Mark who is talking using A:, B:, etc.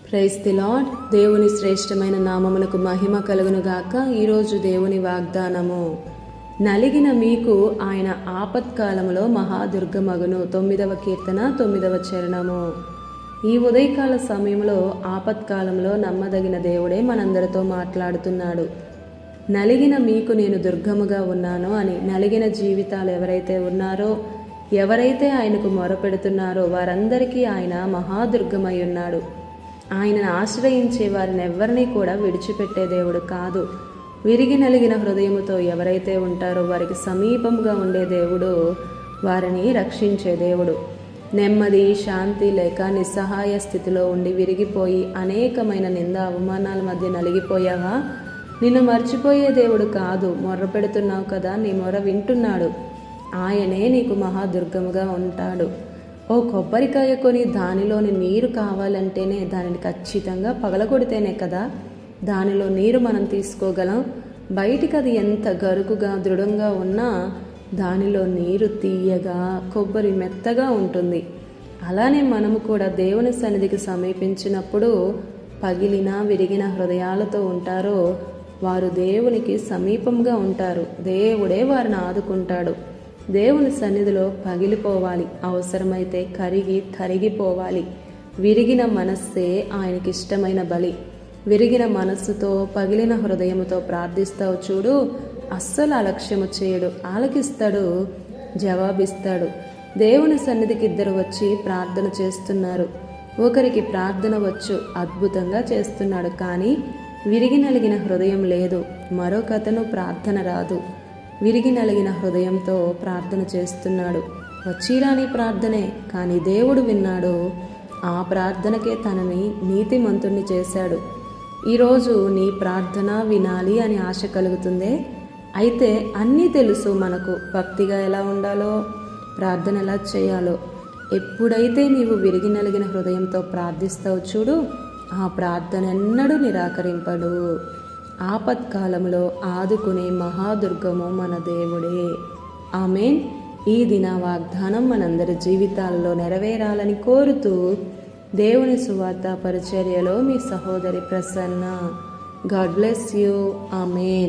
A: Praise the lord. దేవుని శ్రేష్టమైన నామమునకు మహిమ కలుగును గాక. ఈరోజు దేవుని వాగ్దానము, నలిగిన మీకు ఆయన ఆపత్కాలములో మహాదుర్గమగును. 9వ కీర్తన 9వ చరణము. ఈ ఉదయకాల సమయంలో ఆపత్కాలంలో నమ్మదగిన దేవుడే మనందరితో మాట్లాడుతున్నాడు. నలిగిన మీకు నేను దుర్గముగా ఉన్నాను అని. నలిగిన జీవితాలు ఎవరైతే ఉన్నారో, ఎవరైతే ఆయనకు మొరపెడుతున్నారో వారందరికీ ఆయన మహాదుర్గమై ఉన్నాడు. ఆయనను ఆశ్రయించే వారిని ఎవరిని కూడా విడిచిపెట్టే దేవుడు కాదు. విరిగి నలిగిన హృదయముతో ఎవరైతే ఉంటారో వారికి సమీపంగా ఉండే దేవుడు, వారిని రక్షించే దేవుడు. నెమ్మది శాంతి లేక నిస్సహాయ స్థితిలో ఉండి విరిగిపోయి అనేకమైన నింద అవమానాల మధ్య నలిగిపోయావా? నిన్ను మర్చిపోయే దేవుడు కాదు. మొర్ర పెడుతున్నావు కదా, నీ మొర వింటున్నాడు. ఆయనే నీకు మహాదుర్గముగా ఉంటాడు. ఓ కొబ్బరికాయ కొని దానిలోని నీరు కావాలంటేనే దానిని ఖచ్చితంగా పగలగొడితేనే కదా దానిలో నీరు మనం తీసుకోగలం. బయటికి అది ఎంత గరుకుగా దృఢంగా ఉన్నా దానిలో నీరు తీయగా కొబ్బరి మెత్తగా ఉంటుంది. అలానే మనము కూడా దేవుని సన్నిధికి సమీపించినప్పుడు పగిలిన విరిగిన హృదయాలతో ఉంటారో వారు దేవునికి సమీపంగా ఉంటారు. దేవుడే వారిని ఆదుకుంటాడు. దేవుని సన్నిధిలో పగిలిపోవాలి, అవసరమైతే కరిగి తరిగిపోవాలి. విరిగిన మనస్సే ఆయనకి ఇష్టమైన బలి. విరిగిన మనస్సుతో పగిలిన హృదయముతో ప్రార్థిస్తావు చూడు, అస్సలు అలక్ష్యము చేయడు. ఆలకిస్తాడు, జవాబిస్తాడు. దేవుని సన్నిధికి ఇద్దరు వచ్చి ప్రార్థన చేస్తున్నారు. ఒకరికి ప్రార్థన వచ్చు, అద్భుతంగా చేస్తున్నాడు. కానీ విరిగి నలిగిన హృదయం లేదు. మరొకతను ప్రార్థన రాదు. విరిగి నలిగిన హృదయంతో ప్రార్థన చేస్తున్నాడు. వచ్చిరాని ప్రార్థనే, కానీ దేవుడు విన్నాడు. ఆ ప్రార్థనకే తనని నీతిమంతుణ్ణి చేశాడు. ఈరోజు నీ ప్రార్థన వినాలి అని ఆశ కలుగుతుందే. అయితే అన్నీ తెలుసు మనకు, భక్తిగా ఎలా ఉండాలో, ప్రార్థన ఎలా చేయాలో. ఎప్పుడైతే నీవు విరిగి నలిగిన హృదయంతో ప్రార్థిస్తావు చూడు, ఆ ప్రార్థన ఎన్నడూ నిరాకరింపడు. ఆపత్కాలంలో ఆదుకునే మహాదుర్గము మన దేవుడే. ఆమేన్. ఈ దిన వాగ్దానం మనందరి జీవితాల్లో నెరవేరాలని కోరుతూ దేవుని సువార్త పరిచర్యలో మీ సహోదరి Prasanna. God bless you. Amen.